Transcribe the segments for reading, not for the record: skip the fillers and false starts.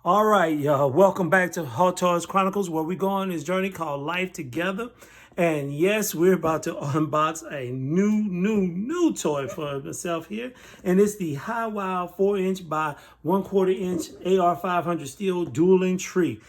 All right, y'all. Welcome back to Hot Toys Chronicles, where we go on this journey called Life Together. And yes, we're about to unbox a new toy for myself here. And it's the High Wow 4" by 1/4" AR500 steel dueling tree.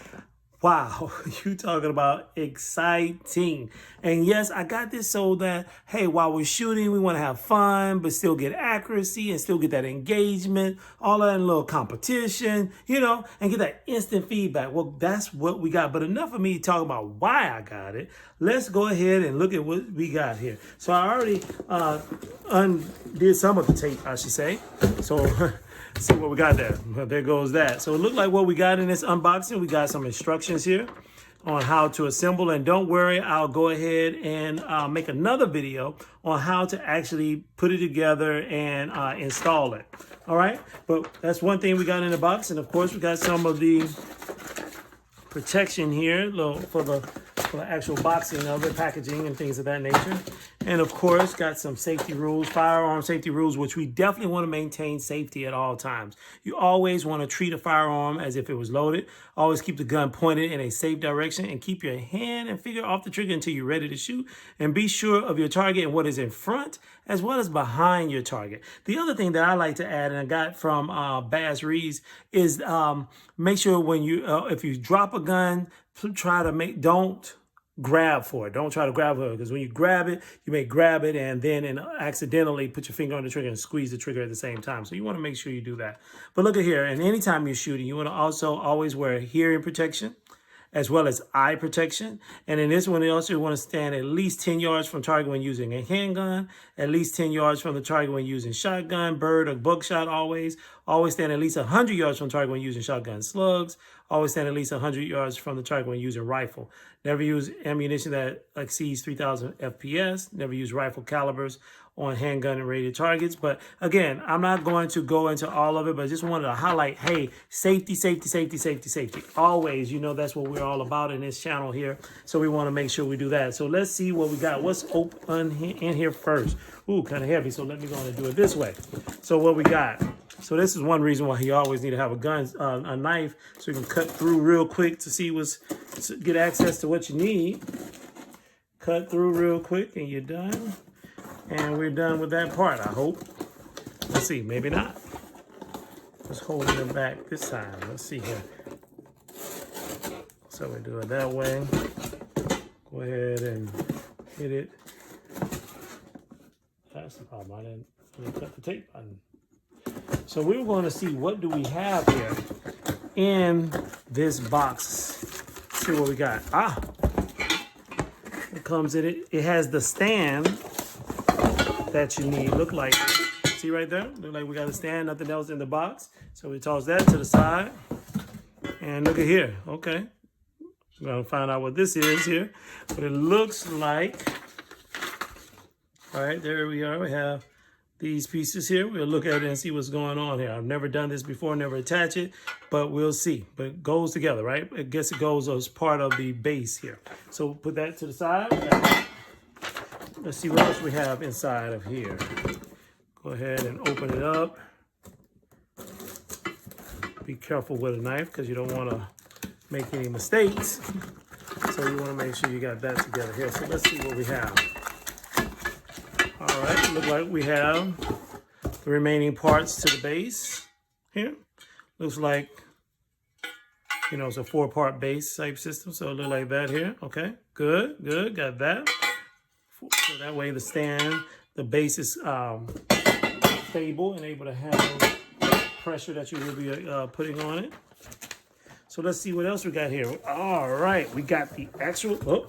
Wow, you talking about exciting. And yes, I got this so that, hey, while we're shooting, we want to have fun, but still get accuracy and still get that engagement, all that in a little competition, and get that instant feedback. Well, that's what we got. But enough of me talking about why I got it. Let's go ahead and look at what we got here. So I already undid some of the tape, I should say. So see what we got there. Well, there goes that. So it looked like what we got in this unboxing. We got some instructions here on how to assemble. And don't worry, I'll go ahead and make another video on how to actually put it together and install it. All right. But that's one thing we got in the box. And of course, we got some of the protection here for the actual boxing of it, packaging and things of that nature. And of course, got some safety rules, firearm safety rules, which we definitely want to maintain safety at all times. You always want to treat a firearm as if it was loaded. Always keep the gun pointed in a safe direction and keep your hand and finger off the trigger until you're ready to shoot. And be sure of your target and what is in front as well as behind your target. The other thing that I like to add, and I got from Bass Reeves, is make sure when you, if you drop a gun, don't grab for it. Don't try to grab it, because when you grab it, you may grab it and then accidentally put your finger on the trigger and squeeze the trigger at the same time. So you want to make sure you do that. But look at here, and anytime you're shooting, you want to also always wear hearing protection as well as eye protection. And in this one, you also want to stand at least 10 yards from target when using a handgun, at least 10 yards from the target when using shotgun, bird, or buckshot always. Always stand at least 100 yards from target when using shotgun slugs. Always stand at least 100 yards from the target when using rifle. Never use ammunition that exceeds 3,000 FPS. Never use rifle calibers on handgun and rated targets. But again, I'm not going to go into all of it, but I just wanted to highlight, hey, safety, safety, safety, safety, safety. Always, that's what we're all about in this channel here. So we want to make sure we do that. So let's see what we got. What's open in here first? Ooh, kind of heavy. So let me go and do it this way. So what we got. So this is one reason why you always need to have a gun, a knife, so you can cut through real quick to get access to what you need. Cut through real quick and you're done. And we're done with that part, I hope. Let's see, maybe not. Just holding it back this time. Let's see here. So we do it that way. Go ahead and hit it. That's the problem. I didn't cut the tape button. So we're going to see what do we have here in this box. Let's see what we got. It comes in it. It has the stand that you need. Look like, see right there? Look like we got a stand, nothing else in the box. So we toss that to the side. And look at here. Okay. We're going to find out what this is here. But it looks like, all right, there we are. We have these pieces here. We'll look at it and see what's going on here. I've never done this before, never attach it, but we'll see. But it goes together, right? I guess it goes as part of the base here. So we'll put that to the side. Let's see what else we have inside of here. Go ahead and open it up. Be careful with a knife because you don't want to make any mistakes. So you want to make sure you got that together here. So let's see what we have. All right, look like we have the remaining parts to the base here. Looks like, it's a 4-part base type system. So it looks like that here. Okay, good, got that. So that way the base is stable and able to handle pressure that you will be putting on it. So let's see what else we got here. All right, we got the actual,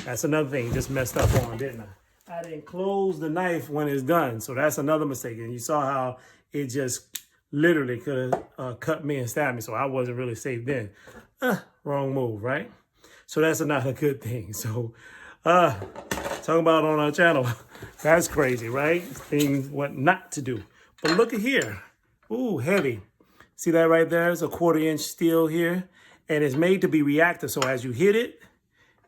that's another thing, just messed up on, didn't I? I didn't close the knife when it's done. So that's another mistake. And you saw how it just literally could have cut me and stabbed me. So I wasn't really safe then. Wrong move, right? So that's not a good thing. So talking about on our channel, that's crazy, right? Things what not to do. But look at here. Ooh, heavy. See that right there? It's a 1/4" steel here. And it's made to be reactive. So as you hit it,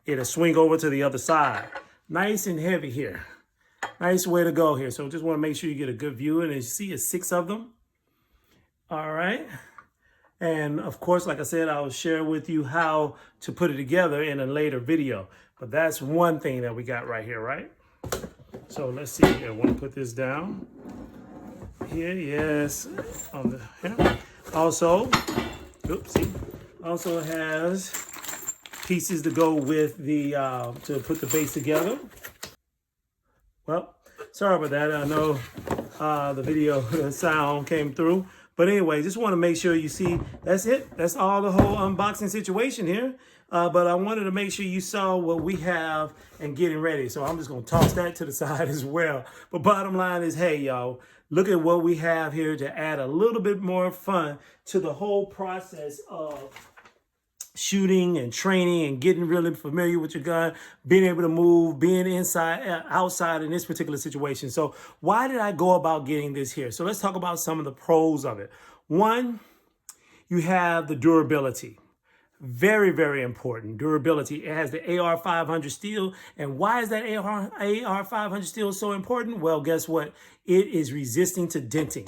it'll swing over to the other side. Nice and heavy here. Nice way to go here. So just want to make sure you get a good view. And you see it's 6 of them. All right. And of course, like I said, I'll share with you how to put it together in a later video. But that's one thing that we got right here, right? So let's see here. I want to put this down here. Yes. On the here. Also, oopsie. Also has pieces to go with the to put the base together. Well, sorry about that. I know the video sound came through. But anyway, just want to make sure you see, that's it. That's all the whole unboxing situation here. But I wanted to make sure you saw what we have and getting ready. So I'm just going to toss that to the side as well. But bottom line is, hey, y'all, look at what we have here to add a little bit more fun to the whole process of shooting and training and getting really familiar with your gun, being able to move, being inside, outside in this particular situation. So why did I go about getting this here? So let's talk about some of the pros of it. One, you have the durability. Very, very important. Durability. It has the AR500 steel. And why is that AR500 steel so important? Well, guess what? It is resisting to denting.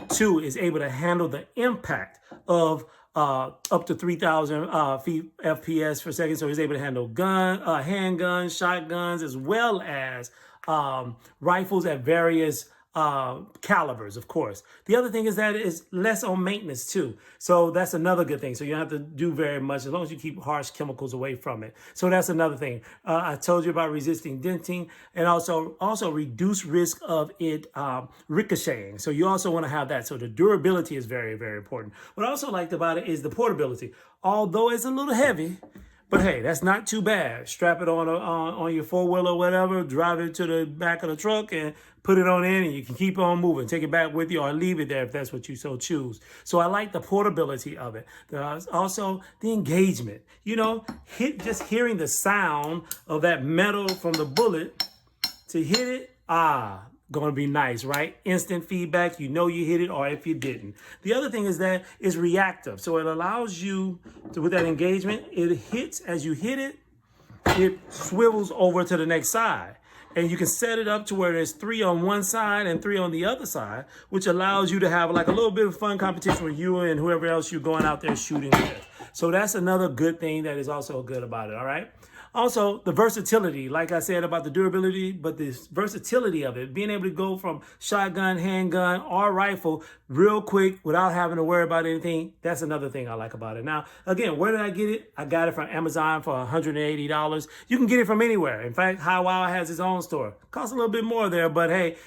Two, is able to handle the impact of up to 3,000 FPS per second. So he's able to handle handguns, shotguns, as well as rifles at various calibers, of course. The other thing is that it's less on maintenance too. So that's another good thing. So you don't have to do very much as long as you keep harsh chemicals away from it. So that's another thing. I told you about resisting denting and also reduce risk of it ricocheting. So you also want to have that. So the durability is very, very important. What I also liked about it is the portability. Although it's a little heavy, but hey, that's not too bad. Strap it on your four-wheeler or whatever, drive it to the back of the truck and put it on in, and you can keep on moving. Take it back with you or leave it there if that's what you so choose. So I like the portability of it. There's also the engagement. You know, just hearing the sound of that metal from the bullet to hit it, going to be nice, right? Instant feedback, you know you hit it or if you didn't. The other thing is that it's reactive. So it allows you to, with that engagement, it hits as you hit it, it swivels over to the next side. And you can set it up to where there's 3 on one side and 3 on the other side, which allows you to have like a little bit of fun competition with you and whoever else you're going out there shooting with. So that's another good thing that is also good about it, all right? Also, the versatility, like I said about the durability, but the versatility of it, being able to go from shotgun, handgun, or rifle real quick without having to worry about anything, that's another thing I like about it. Now, again, where did I get it? I got it from Amazon for $180. You can get it from anywhere. In fact, How Wow has its own store. Costs a little bit more there, but hey,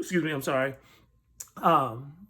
excuse me, I'm sorry.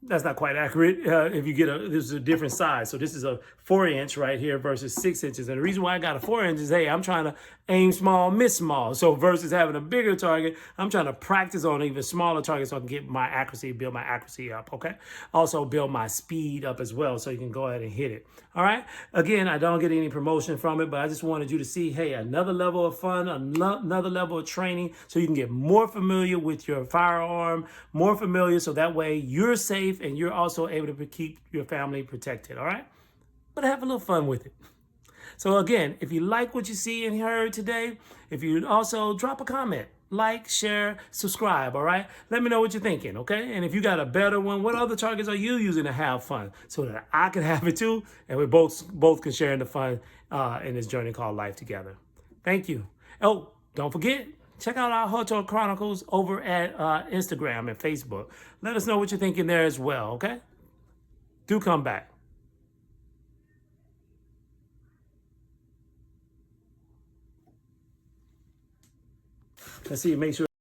That's not quite accurate. If you get this is a different size. So this is a 4-inch right here versus 6 inches. And the reason why I got a 4-inch is, hey, I'm trying to aim small, miss small. So versus having a bigger target, I'm trying to practice on even smaller targets so I can get my accuracy, build my accuracy up, okay? Also build my speed up as well so you can go ahead and hit it, all right? Again, I don't get any promotion from it, but I just wanted you to see, hey, another level of fun, another level of training so you can get more familiar with your firearm, more familiar so that way you're safe and you're also able to keep your family protected, all right? But have a little fun with it. So again, if you like what you see and heard today, if you also drop a comment, like, share, subscribe, all right? Let me know what you're thinking, okay? And if you got a better one, what other targets are you using to have fun so that I can have it too, and we both can share in the fun in this journey called life together. Thank you. Oh, don't forget, check out our Hotel Chronicles over at Instagram and Facebook. Let us know what you're thinking there as well, okay? Do come back. Let's see, make sure.